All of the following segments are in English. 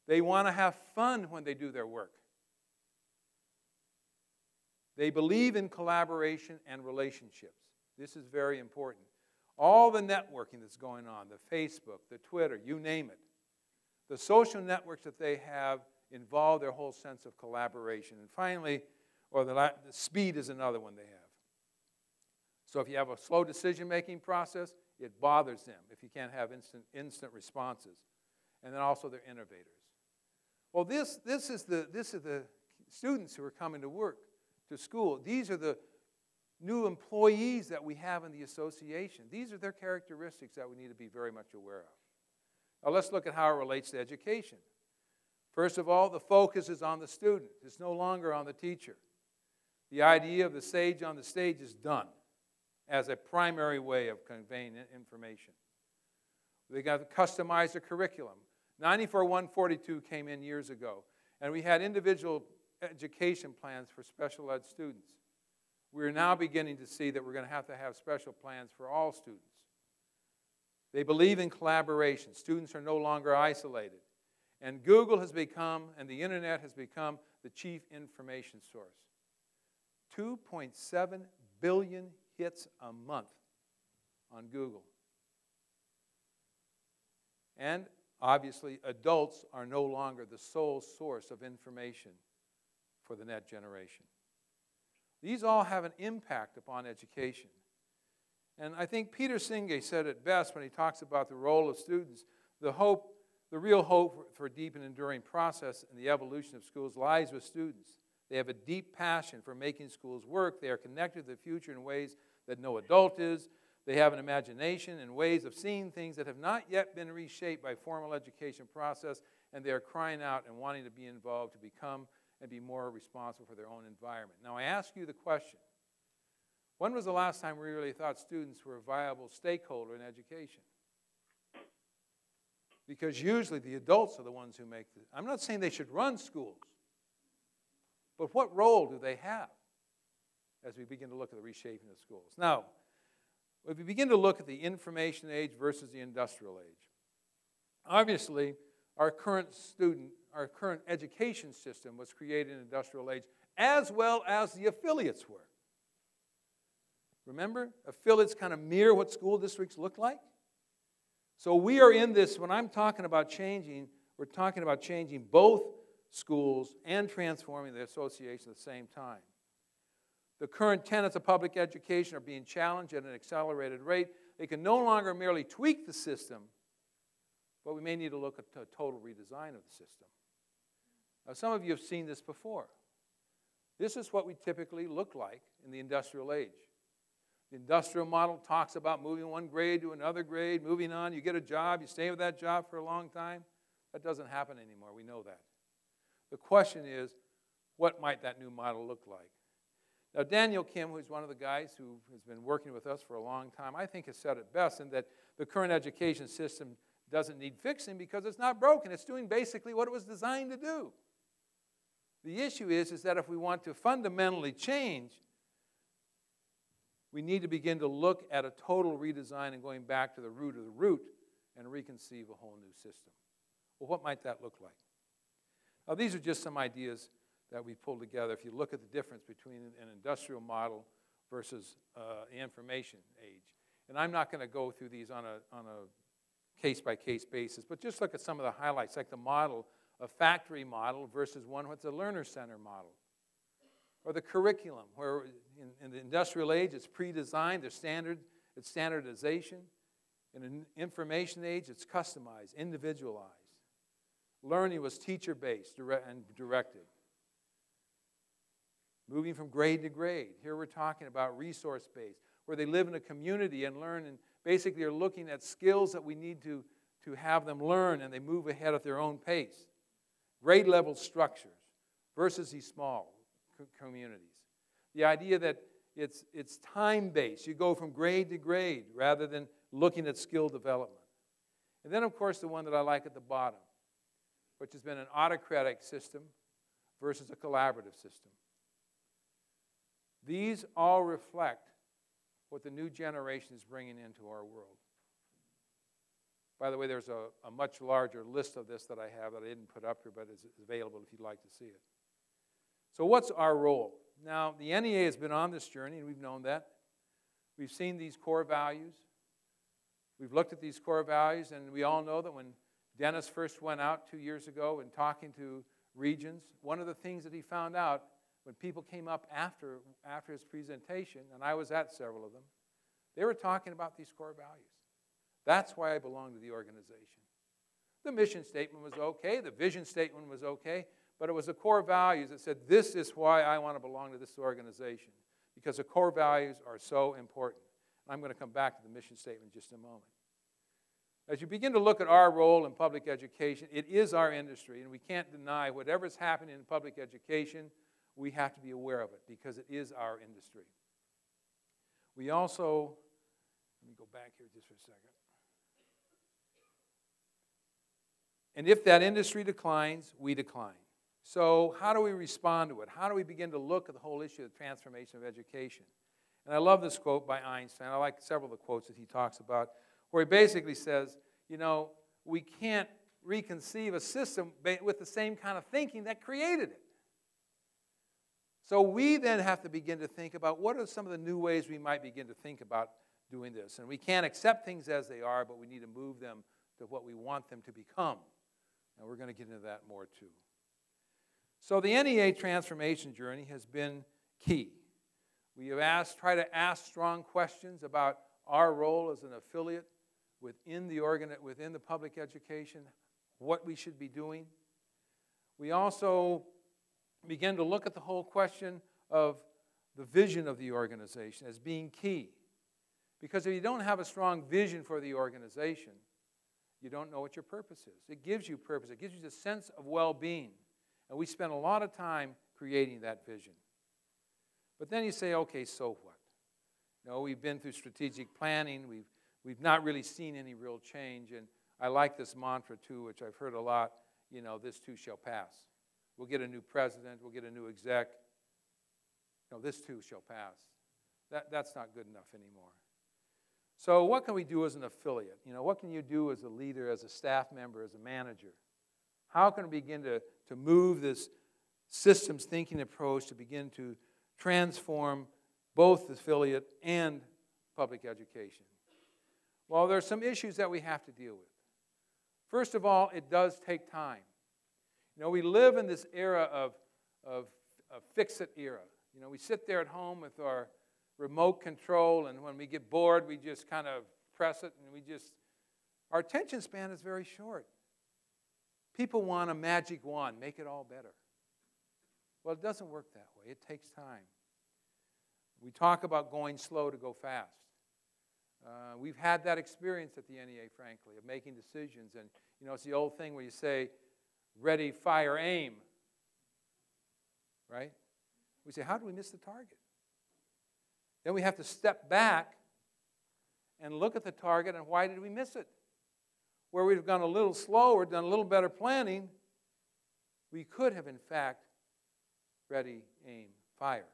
They want to have fun when they do their work. They believe in collaboration and relationships. This is very important. All the networking that's going on, the Facebook, the Twitter, you name it, the social networks that they have involve their whole sense of collaboration. And finally, the speed is another one they have. So if you have a slow decision-making process, it bothers them if you can't have instant responses. And then also they're innovators. Well, this is the students who are coming to work, to school. These are the new employees that we have in the association. These are their characteristics that we need to be very much aware of. Now let's look at how it relates to education. First of all, the focus is on the student. It's no longer on the teacher. The idea of the sage on the stage is done as a primary way of conveying information. They got to customize the curriculum. 94-142 came in years ago, and we had individual education plans for special ed students. We're now beginning to see that we're going to have special plans for all students. They believe in collaboration. Students are no longer isolated. And Google has become, and the internet has become, the chief information source. 2.7 billion hits a month on Google. And obviously, adults are no longer the sole source of information for the net generation. These all have an impact upon education. And I think Peter Senge said it best when he talks about the role of students. The real hope for deep and enduring process in the evolution of schools lies with students. They have a deep passion for making schools work. They are connected to the future in ways that no adult is. They have an imagination and ways of seeing things that have not yet been reshaped by formal education process, and they are crying out and wanting to be involved to become and be more responsible for their own environment. Now I ask you the question, when was the last time we really thought students were a viable stakeholder in education? Because usually the adults are the ones who make I'm not saying they should run schools, but what role do they have as we begin to look at the reshaping of schools? Now, if we begin to look at the information age versus the industrial age, obviously our current education system was created in the industrial age as well as the affiliates were. Remember, affiliates kind of mirror what school districts look like. So we are in this, when I'm talking about changing, we're talking about changing both schools and transforming the association at the same time. The current tenets of public education are being challenged at an accelerated rate. They can no longer merely tweak the system, but we may need to look at a total redesign of the system. Now, some of you have seen this before. This is what we typically look like in the industrial age. The industrial model talks about moving one grade to another grade, moving on, you get a job, you stay with that job for a long time. That doesn't happen anymore, we know that. The question is, what might that new model look like? Now, Daniel Kim, who's one of the guys who has been working with us for a long time, I think has said it best in that the current education system doesn't need fixing because it's not broken. It's doing basically what it was designed to do. The issue is that if we want to fundamentally change, we need to begin to look at a total redesign and going back to the root of the root and reconceive a whole new system. Well, what might that look like? Now, these are just some ideas that we pulled together. If you look at the difference between an industrial model versus the information age. And I'm not going to go through these on a case-by-case basis, but just look at some of the highlights, like the model, a factory model versus one with a learner center model. Or the curriculum, where in the industrial age it's pre-designed, it's standardization. In an information age, it's customized, individualized. Learning was teacher-based and directed. Moving from grade to grade. Here we're talking about resource-based, where they live in a community and learn and basically are looking at skills that we need to have them learn, and they move ahead at their own pace. Grade-level structures versus these small communities. The idea that it's time-based. You go from grade to grade rather than looking at skill development. And then, of course, the one that I like at the bottom, which has been an autocratic system versus a collaborative system. These all reflect what the new generation is bringing into our world. By the way, there's a much larger list of this that I have that I didn't put up here, but is available if you'd like to see it. So what's our role? Now, the NEA has been on this journey, and we've known that. We've seen these core values. We've looked at these core values, and we all know that when Dennis first went out 2 years ago and talking to regions, one of the things that he found out when people came up after his presentation, and I was at several of them, they were talking about these core values. That's why I belong to the organization. The mission statement was okay, the vision statement was okay, but it was the core values that said, this is why I want to belong to this organization, because the core values are so important. I'm going to come back to the mission statement in just a moment. As you begin to look at our role in public education, it is our industry, and we can't deny whatever's happening in public education, we have to be aware of it, because it is our industry. We also, let me go back here just for a second. And if that industry declines, we decline. So how do we respond to it? How do we begin to look at the whole issue of the transformation of education? And I love this quote by Einstein. I like several of the quotes that he talks about, where he basically says, you know, we can't reconceive a system with the same kind of thinking that created it. So we then have to begin to think about what are some of the new ways we might begin to think about doing this. And we can't accept things as they are, but we need to move them to what we want them to become. And we're going to get into that more too. So the NEA transformation journey has been key. We have tried to ask strong questions about our role as an affiliate within the public education, what we should be doing. We also begin to look at the whole question of the vision of the organization as being key. Because if you don't have a strong vision for the organization, you don't know what your purpose is. It gives you purpose. It gives you the sense of well-being. And we spend a lot of time creating that vision. But then you say, okay, so what? You know, we've been through strategic planning. We've not really seen any real change. And I like this mantra, too, which I've heard a lot. You know, this too shall pass. We'll get a new president. We'll get a new exec. No, this too shall pass. That's not good enough anymore. So what can we do as an affiliate? You know, what can you do as a leader, as a staff member, as a manager? How can we begin to move this systems thinking approach to begin to transform both the affiliate and public education? Well, there are some issues that we have to deal with. First of all, it does take time. You know, we live in this era of fix-it era. You know, we sit there at home with our remote control, and when we get bored, we just kind of press it, and our attention span is very short. People want a magic wand, make it all better. Well, it doesn't work that way. It takes time. We talk about going slow to go fast. We've had that experience at the NEA, frankly, of making decisions. And, you know, it's the old thing where you say, ready, fire, aim. Right? We say, how do we miss the target? Then we have to step back and look at the target, and why did we miss it? Where we've gone a little slower, done a little better planning, we could have, in fact, ready, aim, fire.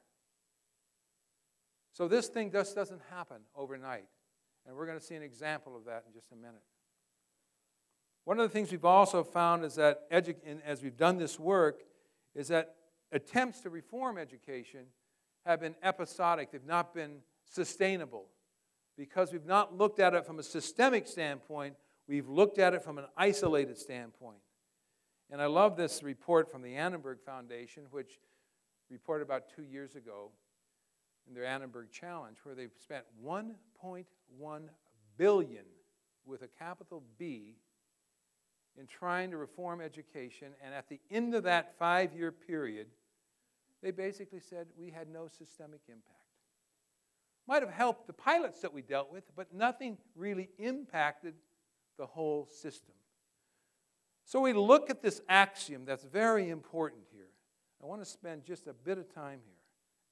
So this thing just doesn't happen overnight. And we're going to see an example of that in just a minute. One of the things we've also found is that, as we've done this work, is that attempts to reform education have been episodic. They've not been sustainable. Because we've not looked at it from a systemic standpoint, we've looked at it from an isolated standpoint. And I love this report from the Annenberg Foundation, which reported about 2 years ago in their Annenberg Challenge, where they've spent $1.1 billion, with a capital B, in trying to reform education. And at the end of that 5-year period, they basically said we had no systemic impact. Might have helped the pilots that we dealt with, but nothing really impacted the whole system. So we look at this axiom that's very important here. I want to spend just a bit of time here.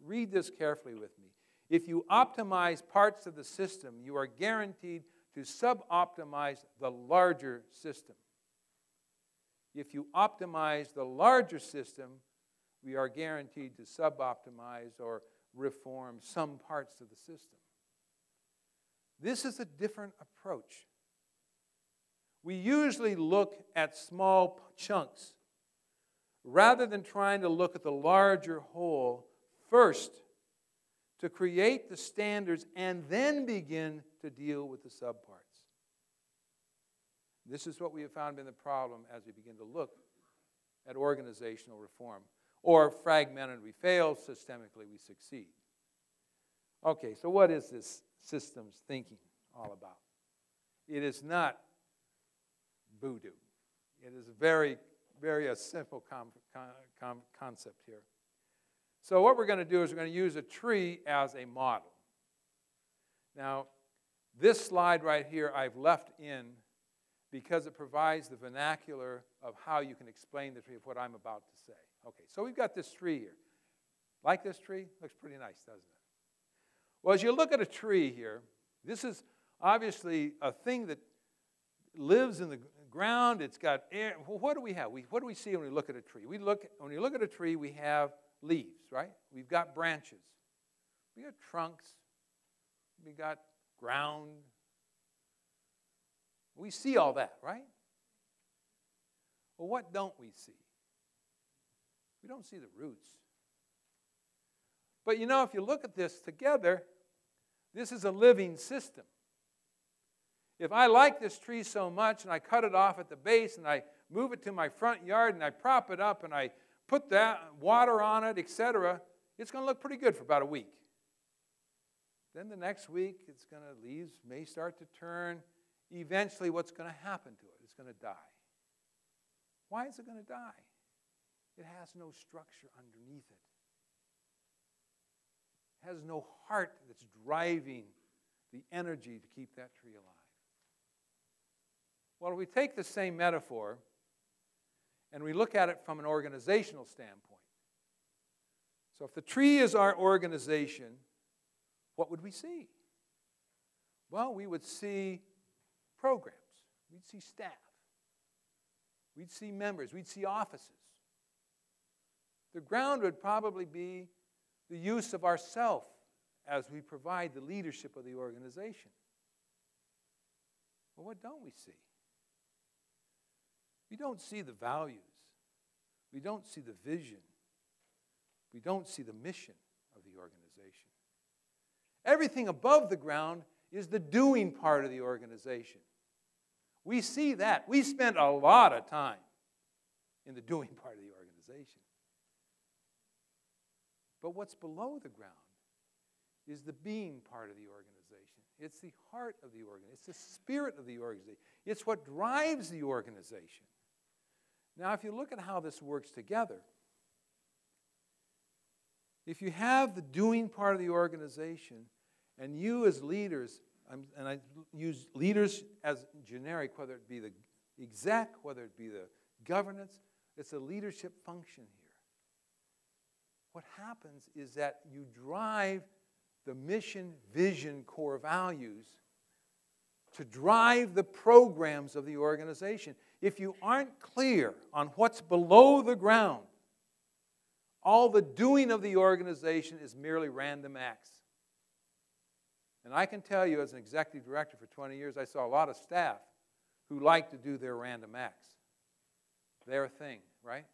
Read this carefully with me. If you optimize parts of the system, you are guaranteed to sub-optimize the larger system. If you optimize the larger system, we are guaranteed to sub-optimize or reform some parts of the system. This is a different approach. we usually look at small chunks rather than trying to look at the larger whole first to create the standards and then begin to deal with the subparts. This is what we have found been the problem as we begin to look at organizational reform. Or fragmented, we fail; systemically, we succeed. Okay, so what is this systems thinking all about? It is not voodoo. It is a very, very simple concept here. So what we're going to do is we're going to use a tree as a model. Now, this slide right here I've left in because it provides the vernacular of how you can explain the tree of what I'm about to say. Okay, so we've got this tree here. Like this tree? Looks pretty nice, doesn't it? Well, as you look at a tree here, this is obviously a thing that lives in the ground. It's got air. Well, what do we have? What do we see when we look at a tree? When you look at a tree, we have leaves, right? We've got branches. We got trunks. We got ground. We see all that, right? Well, what don't we see? We don't see the roots. But you know, if you look at this together, this is a living system. If I like this tree so much and I cut it off at the base and I move it to my front yard and I prop it up and I put that water on it, etc., it's going to look pretty good for about a week. Then the next week, leaves may start to turn. Eventually, what's going to happen to it? It's going to die. Why is it going to die? It has no structure underneath it. It has no heart that's driving the energy to keep that tree alive. Well, we take the same metaphor and we look at it from an organizational standpoint. So if the tree is our organization, what would we see? Well, we would see programs. We'd see staff. We'd see members. We'd see offices. The ground would probably be the use of ourself as we provide the leadership of the organization. Well, what don't we see? We don't see the values. We don't see the vision. We don't see the mission of the organization. Everything above the ground is the doing part of the organization. We see that. We spend a lot of time in the doing part of the organization. But what's below the ground is the being part of the organization. It's the heart of the organization. It's the spirit of the organization. It's what drives the organization. Now, if you look at how this works together, if you have the doing part of the organization, and you as leaders, and I use leaders as generic, whether it be the exec, whether it be the governance, it's a leadership function here. What happens is that you drive the mission, vision, core values to drive the programs of the organization. If you aren't clear on what's below the ground, all the doing of the organization is merely random acts. And I can tell you, as an executive director for 20 years, I saw a lot of staff who like to do their random acts. Their thing, right?